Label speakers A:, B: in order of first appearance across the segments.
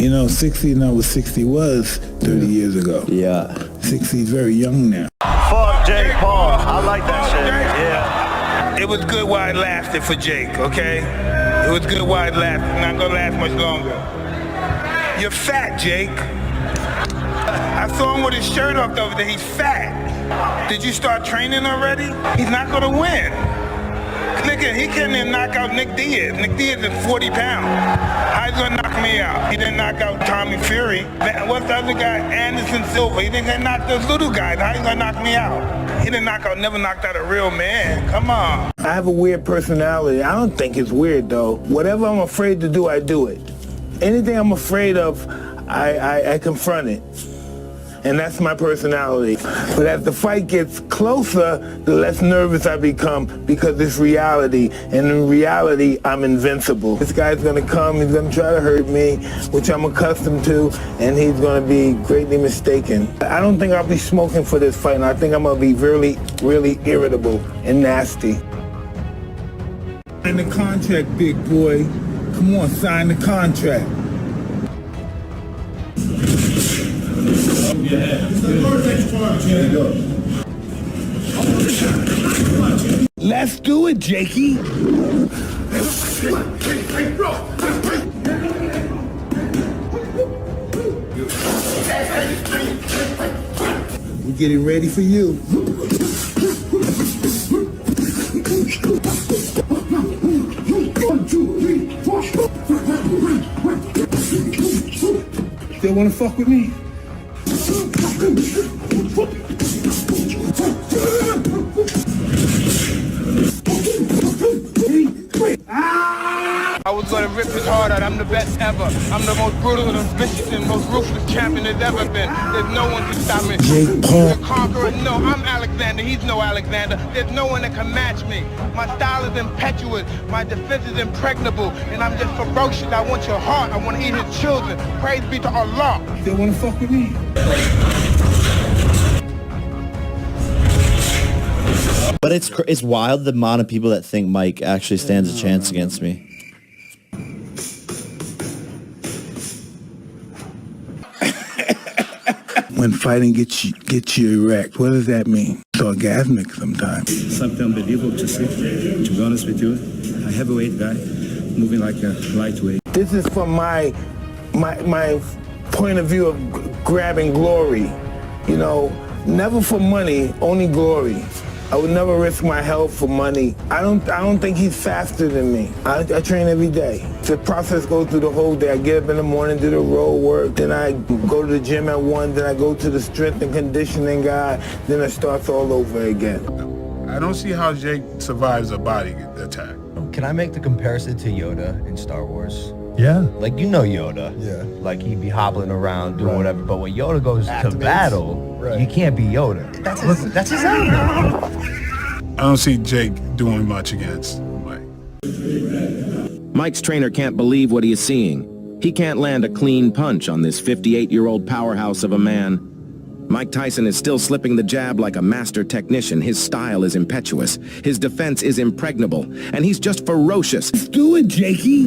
A: You know, 60 not what 60 was 30 years ago.
B: Yeah.
A: 60 is very young now.
C: Fuck Jake Paul. I like that shit. Yeah.
D: It was good while it lasted for Jake, okay? It was good while it lasted. It's not gonna last much longer. You're fat, Jake. I saw him with his shirt off the other day. He's fat. Did you start training already? He's not gonna win. Nigga, he couldn't even knock out Nick Diaz. Nick Diaz is 40 pounds. How he gonna knock me out? He didn't knock out Tommy Fury. What's the other guy? Anderson Silva. He didn't knock those little guys. How he gonna knock me out? He didn't never knocked out a real man. Come on.
A: I have a weird personality. I don't think it's weird, though. Whatever I'm afraid to do, I do it. Anything I'm afraid of, I confront it. And that's my personality. But as the fight gets closer, the less nervous I become because it's reality. And in reality, I'm invincible. This guy's gonna come, he's gonna try to hurt me, which I'm accustomed to, and he's gonna be greatly mistaken. I don't think I'll be smoking for this fight, and I think I'm gonna be really, really irritable and nasty. Sign the contract, big boy. Come on, sign the contract. Let's do it, Jakey. We're getting ready for you. Still wanna fuck with me?
D: I was gonna rip his heart out. I'm the best ever. I'm the most brutal and vicious and most ruthless champion there's ever been. There's no one to stop me.
A: Jake Paul.
D: The conqueror. No, I'm Alexander. He's no Alexander. There's no one that can match me. My style is impetuous. My defense is impregnable. And I'm just ferocious. I want your heart. I want to eat his children. Praise be to Allah.
A: Still wanna fuck with me?
B: But it's wild the amount of people that think Mike actually stands a chance against me.
A: When fighting gets you erect, what does that mean? It's orgasmic sometimes.
E: Something unbelievable to see, to be honest with you. A heavyweight guy, moving like a lightweight.
A: This is from my point of view of grabbing glory. You know, never for money, only glory. I would never risk my health for money. I don't think he's faster than me. I train every day. The process goes through the whole day. I get up in the morning, do the road work, then I go to the gym at 1, then I go to the strength and conditioning guy, then it starts all over again.
F: I don't see how Jake survives a body attack.
G: Can I make the comparison to Yoda in Star Wars?
E: Yeah.
G: Like, you know Yoda.
E: Yeah.
G: Like, he'd be hobbling around doing whatever, but when Yoda goes to battle, you can't be Yoda. That's his own.
F: I don't see Jake doing much against Mike.
H: Mike's trainer can't believe what he is seeing. He can't land a clean punch on this 58-year-old powerhouse of a man. Mike Tyson is still slipping the jab like a master technician. His style is impetuous. His defense is impregnable. And he's just ferocious.
A: Let's do it, Jakey.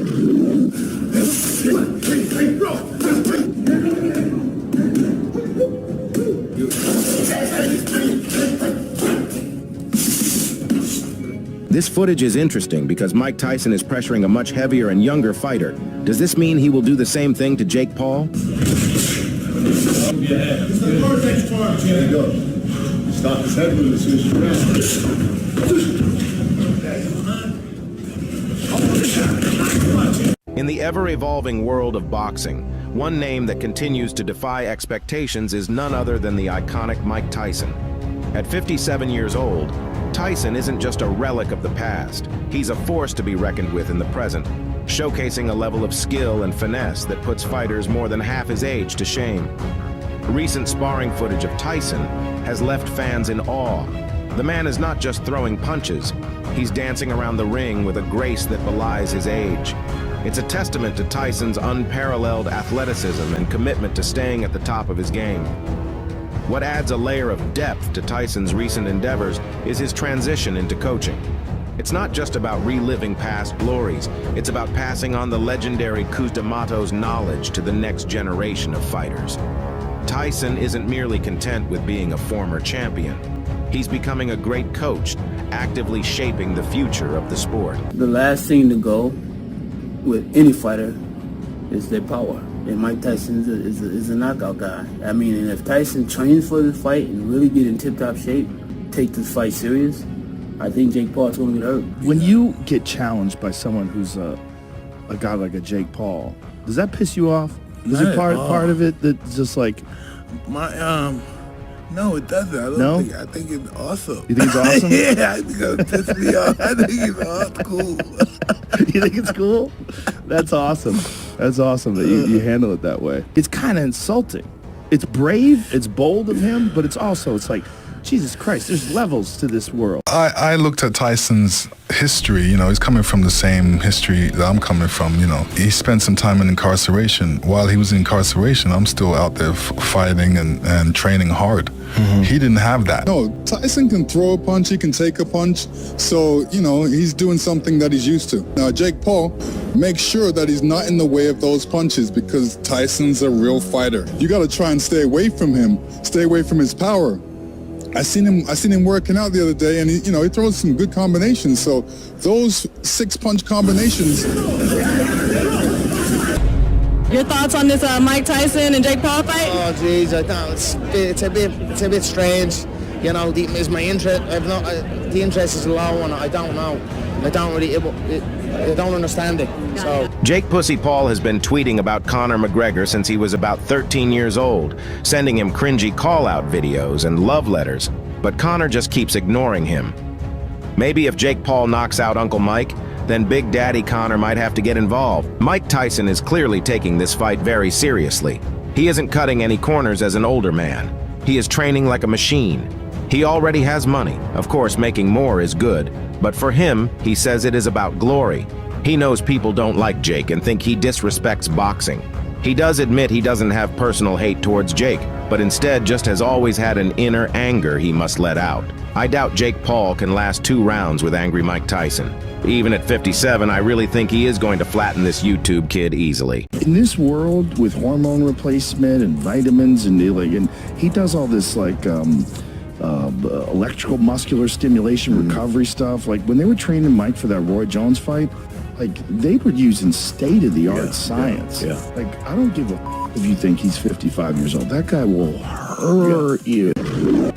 H: This footage is interesting because Mike Tyson is pressuring a much heavier and younger fighter. Does this mean he will do the same thing to Jake Paul? In the ever-evolving world of boxing, one name that continues to defy expectations is none other than the iconic Mike Tyson. At 57 years old, Tyson isn't just a relic of the past. He's a force to be reckoned with in the present, showcasing a level of skill and finesse that puts fighters more than half his age to shame. Recent sparring footage of Tyson has left fans in awe. The man is not just throwing punches, he's dancing around the ring with a grace that belies his age. It's a testament to Tyson's unparalleled athleticism and commitment to staying at the top of his game. What adds a layer of depth to Tyson's recent endeavors is his transition into coaching. It's not just about reliving past glories. It's about passing on the legendary Kuzmato's knowledge to the next generation of fighters. Tyson isn't merely content with being a former champion. He's becoming a great coach, actively shaping the future of the sport.
I: The last thing to go with any fighter is their power. And Mike Tyson is a knockout guy. I mean, and if Tyson trains for this fight and really get in tip-top shape, take this fight serious, I think Jake Paul's going to get hurt.
J: When you get challenged by someone who's a guy like a Jake Paul, does that piss you off? Is it part of it that's just like...
A: No, it doesn't. I think it's awesome.
J: You think it's awesome?
A: Yeah, I think it'll piss me off. I think it's cool.
J: You think it's cool? That's awesome. That's awesome that you handle it that way. It's kind of insulting. It's brave, it's bold of him, but it's like, Jesus Christ, there's levels to this world.
F: I looked at Tyson's history. You know, he's coming from the same history that I'm coming from. You know, he spent some time in incarceration. While he was in incarceration, I'm still out there fighting and training hard. Mm-hmm. He didn't have that.
K: No, Tyson can throw a punch, he can take a punch. So, you know, he's doing something that he's used to. Now, Jake Paul makes sure that he's not in the way of those punches because Tyson's a real fighter. You got to try and stay away from him, stay away from his power. I seen him working out the other day, and he throws some good combinations. So those 6-punch combinations.
L: Your thoughts on this Mike Tyson and Jake Paul fight?
M: Oh, geez, I don't. It's a bit strange. You know, is my interest? The interest is low, and I don't know. I don't understand it. So
H: Jake Pussy Paul has been tweeting about Conor McGregor since he was about 13 years old, sending him cringy call-out videos and love letters, but Conor just keeps ignoring him. Maybe if Jake Paul knocks out Uncle Mike, then Big Daddy Conor might have to get involved. Mike Tyson is clearly taking this fight very seriously. He isn't cutting any corners as an older man. He is training like a machine. He already has money. Of course, making more is good, but for him, he says it is about glory. He knows people don't like Jake and think he disrespects boxing. He does admit he doesn't have personal hate towards Jake, but instead just has always had an inner anger he must let out. I doubt Jake Paul can last 2 rounds with angry Mike Tyson. Even at 57, I really think he is going to flatten this YouTube kid easily.
J: In this world with hormone replacement and vitamins and he does all this electrical muscular stimulation recovery stuff. Like when they were training Mike for that Roy Jones fight, like they were using state-of-the-art science.
B: Yeah.
J: Like I don't give a if you think he's 55 years old. That guy will hurt you.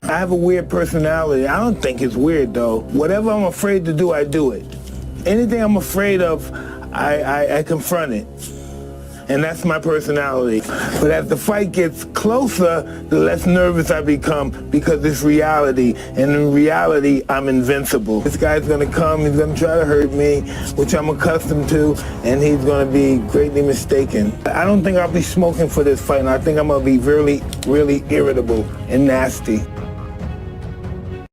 A: I have a weird personality. I don't think it's weird though. Whatever I'm afraid to do, I do it. Anything I'm afraid of, I confront it. And that's my personality. But as the fight gets closer, the less nervous I become because it's reality. And in reality, I'm invincible. This guy's gonna come, he's gonna try to hurt me, which I'm accustomed to, and he's gonna be greatly mistaken. I don't think I'll be smoking for this fight, and I think I'm gonna be really, really irritable and nasty.